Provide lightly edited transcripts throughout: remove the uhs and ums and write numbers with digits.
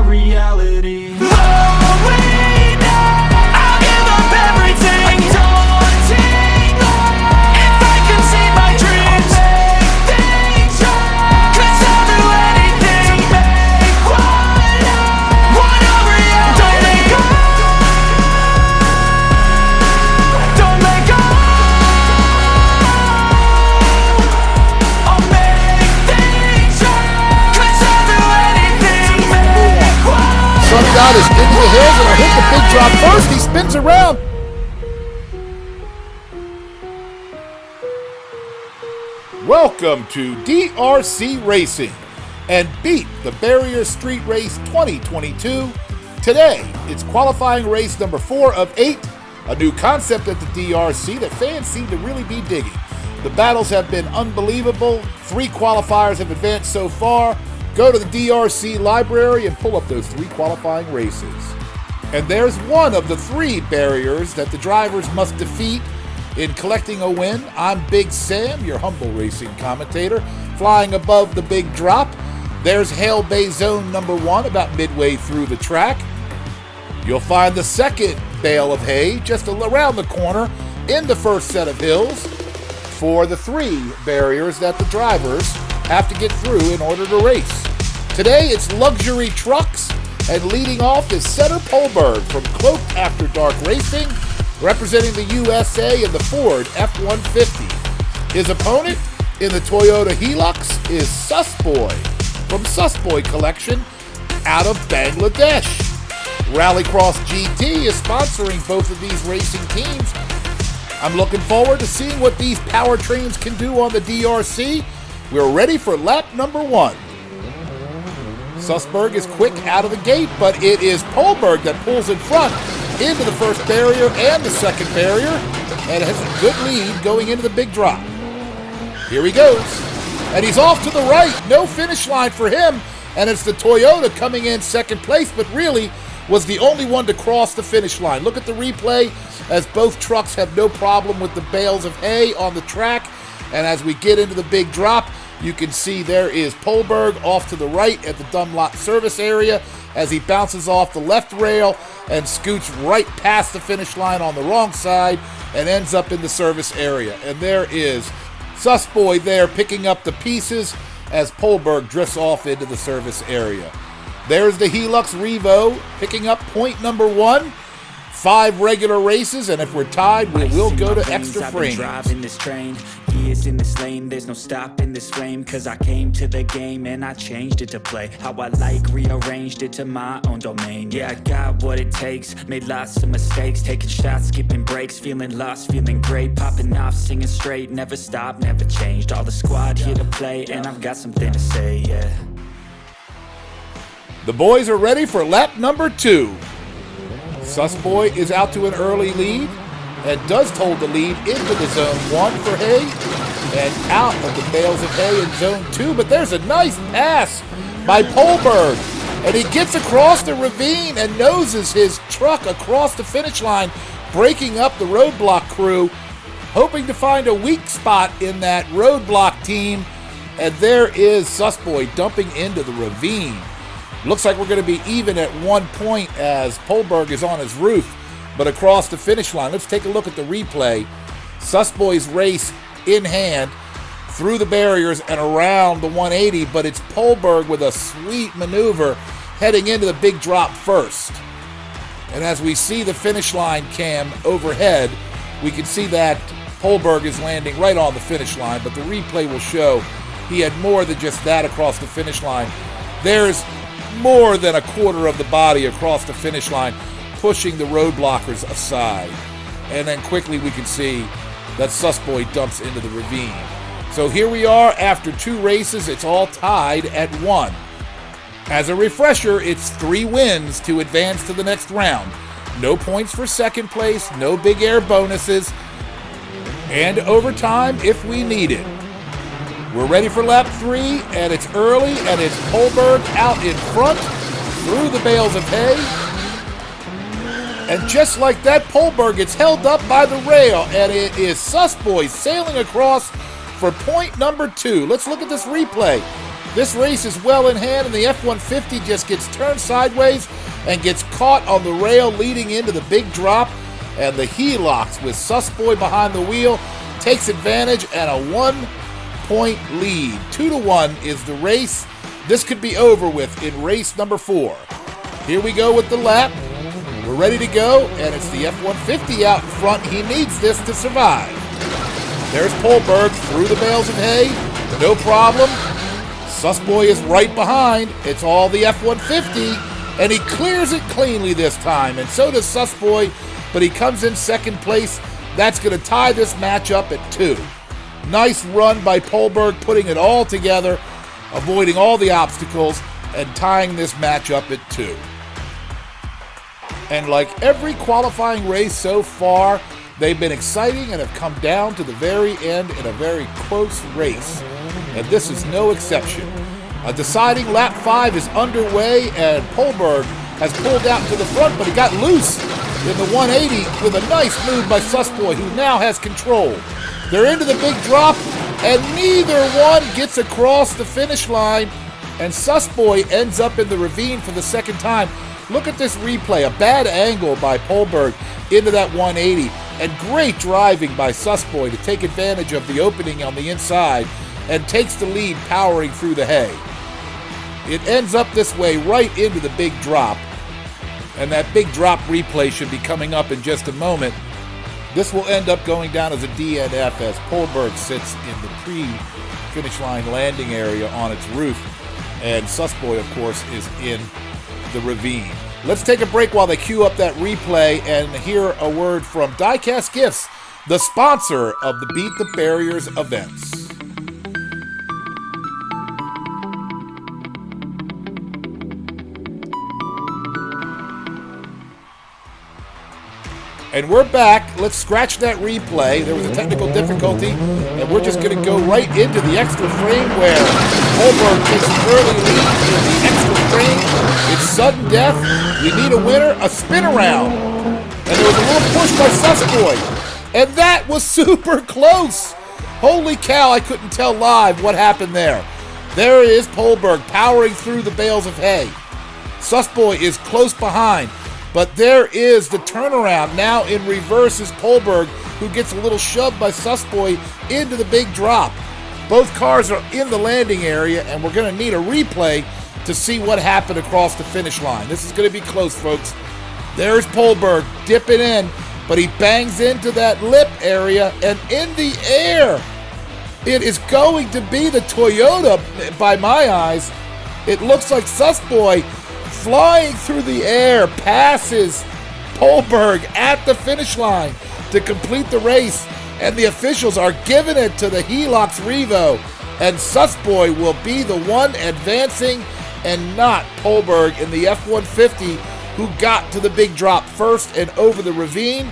reality. Lonely now, I'll give up everything. Daunting if I can see my dreams. I'll make things right, 'cause I'll do anything to make one a reality. Don't let go, don't let go. I'll make things right, 'cause I'll do anything to make one. Sunny Dot is into the hills and will hit the big drop first. He spins around. Welcome to DRC Racing and Beat the Barrier Street Race 2022. Today, it's qualifying race number 4 of 8, a new concept at the DRC that fans seem to really be digging. The battles have been unbelievable. 3 qualifiers have advanced so far. Go to the DRC library and pull up those 3 qualifying races. And there's one of the 3 barriers that the drivers must defeat in collecting a win. I'm Big Sam, your humble racing commentator, flying above the big drop. There's Hail Bay Zone number 1 about midway through the track. You'll find the second bale of hay just around the corner in the first set of hills for the 3 barriers that the drivers have to get through in order to race. Today it's luxury trucks, and leading off is Setter Polberg from Cloaked After Dark Racing, representing the USA in the Ford F-150. His opponent in the Toyota Hilux is Susboy from Susboy Collection out of Bangladesh. Rallycross GT is sponsoring both of these racing teams. I'm looking forward to seeing what these powertrains can do on the DRC. We're ready for lap number 1. Susberg is quick out of the gate, but it is Polberg that pulls in front into the first barrier and the second barrier, and has a good lead going into the big drop. Here he goes, and he's off to the right. No finish line for him, and it's the Toyota coming in second place, but really was the only one to cross the finish line. Look at the replay as both trucks have no problem with the bales of hay on the track, and as we get into the big drop, you can see there is Polberg off to the right at the Dunlop service area as he bounces off the left rail and scoots right past the finish line on the wrong side and ends up in the service area. And there is Susboy there picking up the pieces as Polberg drifts off into the service area. There's the Hilux Revo picking up point number 1. 5 regular races, and if we're tied, we will go to extra frames. Driving this train, years in this lane, there's no stopping this flame, 'cause I came to the game and I changed it to play how I like, rearranged it to my own domain. Yeah, I got what it takes, made lots of mistakes, taking shots, skipping breaks, feeling lost, feeling great, popping off, singing straight, never stopped, never changed. All the squad here to play, and I've got something to say, yeah. The boys are ready for lap number 2. Susboy is out to an early lead and does hold the lead into the zone 1 for hay and out of the bales of hay in zone 2. But there's a nice pass by Polberg, and he gets across the ravine and noses his truck across the finish line, breaking up the roadblock crew, hoping to find a weak spot in that roadblock team. And there is Susboy dumping into the ravine. Looks like we're going to be even at 1 point as Polberg is on his roof, but across the finish line. Let's take a look at the replay. Susboy's race in hand through the barriers and around the 180, but it's Polberg with a sweet maneuver heading into the big drop first. And as we see the finish line cam overhead, we can see that Polberg is landing right on the finish line, but the replay will show he had more than just that across the finish line. There's more than a quarter of the body across the finish line, pushing the roadblockers aside. And then quickly we can see that Susboy dumps into the ravine. So here we are after 2 races. It's all tied at 1. As a refresher, it's 3 wins to advance to the next round. No points for second place, no big air bonuses, and overtime if we need it. We're ready for lap 3, and it's early, and it's Polberg out in front through the bales of hay. And just like that, Polberg gets held up by the rail, and it is Susboy sailing across for point number 2. Let's look at this replay. This race is well in hand, and the F-150 just gets turned sideways and gets caught on the rail leading into the big drop, and the Helix with Susboy behind the wheel takes advantage and a 1-point lead. 2-1 is the race. This could be over with in race number 4. Here we go with the lap. We're ready to go, and it's the F-150 out in front. He needs this to survive. There's Polberg through the bales of hay. No problem. Susboy is right behind. It's all the F-150, and he clears it cleanly this time, and so does Susboy, but he comes in second place. That's going to tie this match up at 2. Nice run by Polberg, putting it all together, avoiding all the obstacles, and tying this match up at 2. And like every qualifying race so far, they've been exciting and have come down to the very end in a very close race. And this is no exception. A deciding lap 5 is underway, and Polberg has pulled out to the front, but he got loose in the 180 with a nice move by Susboy, who now has control. They're into the big drop, and neither one gets across the finish line, and Susboy ends up in the ravine for the second time. Look at this replay, a bad angle by Polberg into that 180, and great driving by Susboy to take advantage of the opening on the inside, and takes the lead powering through the hay. It ends up this way right into the big drop, and that big drop replay should be coming up in just a moment. This will end up going down as a DNF as Polberg sits in the pre-finish line landing area on its roof, and Susboy, of course, is in the ravine. Let's take a break while they queue up that replay and hear a word from Diecast Gifts, the sponsor of the Beat the Barriers events. And we're back. Let's scratch that replay. There was a technical difficulty, and we're just going to go right into the extra frame where Polberg takes an early lead in the extra frame. It's sudden death. We need a winner, a spin around. And there was a little push by Susboy. And that was super close. Holy cow, I couldn't tell live what happened there. There is Polberg powering through the bales of hay. Susboy is close behind. But there is the turnaround. Now in reverse is Polberg, who gets a little shoved by Susboy into the big drop. Both cars are in the landing area, and we're going to need a replay to see what happened across the finish line. This is going to be close, folks. There's Polberg dipping in, but he bangs into that lip area, and in the air, it is going to be the Toyota by my eyes. It looks like Susboy flying through the air, passes Polberg at the finish line to complete the race, and the officials are giving it to the Helix Revo, and Susboy will be the one advancing and not Polberg in the F-150, who got to the big drop first and over the ravine.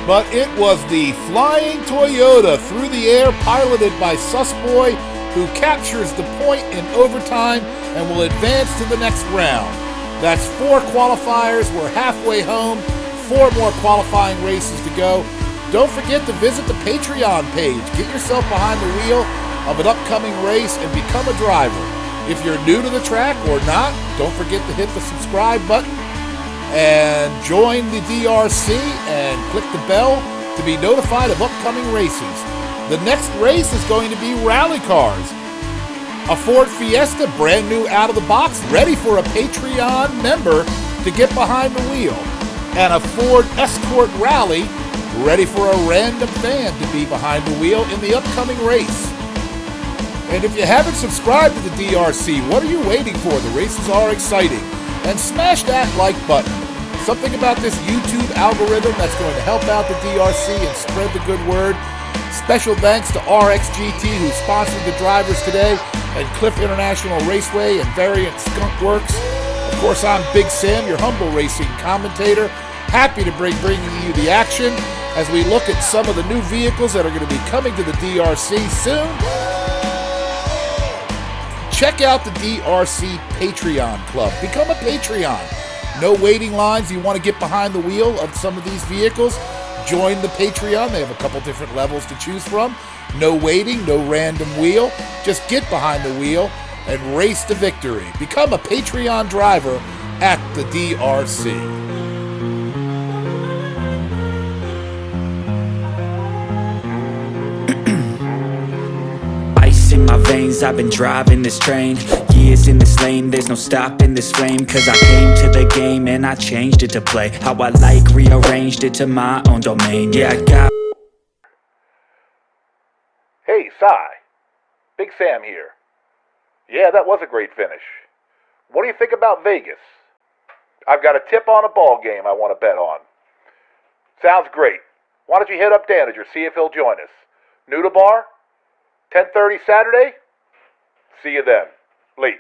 But it was the flying Toyota through the air, piloted by Susboy, who captures the point in overtime and will advance to the next round. That's 4 qualifiers. We're halfway home. 4 more qualifying races to go. Don't forget to visit the Patreon page. Get yourself behind the wheel of an upcoming race and become a driver. If you're new to the track or not, don't forget to hit the subscribe button and join the DRC and click the bell to be notified of upcoming races. The next race is going to be rally cars. A Ford Fiesta, brand new out of the box, ready for a Patreon member to get behind the wheel. And a Ford Escort Rally, ready for a random fan to be behind the wheel in the upcoming race. And if you haven't subscribed to the DRC, what are you waiting for? The races are exciting. And smash that like button. Something about this YouTube algorithm that's going to help out the DRC and spread the good word. Special thanks to RXGT, who sponsored the drivers today, and Cliff International Raceway and Variant Skunk Works. Of course, I'm Big Sam, your humble racing commentator. Happy to bringing you the action as we look at some of the new vehicles that are going to be coming to the DRC soon. Check out the DRC Patreon Club. Become a Patreon. No waiting lines. You want to get behind the wheel of some of these vehicles? join the Patreon. They have a couple different levels to choose from. No waiting, no random wheel. Just get behind the wheel and race to victory. Become a Patreon driver at the DRC. Ice in my veins, I've been driving this train. Years in this lane, there's no stopping this flame. Cause I came to the game and I changed it to play how I like, rearranged it to my own domain. Yeah, I got... Hey, Cy. Big Sam here. Yeah, that was a great finish. What do you think about Vegas? I've got a tip on a ball game I want to bet on. Sounds great. Why don't you hit up Danager, see if he'll join us. Noodle Bar, 10:30 Saturday? See you then. Late.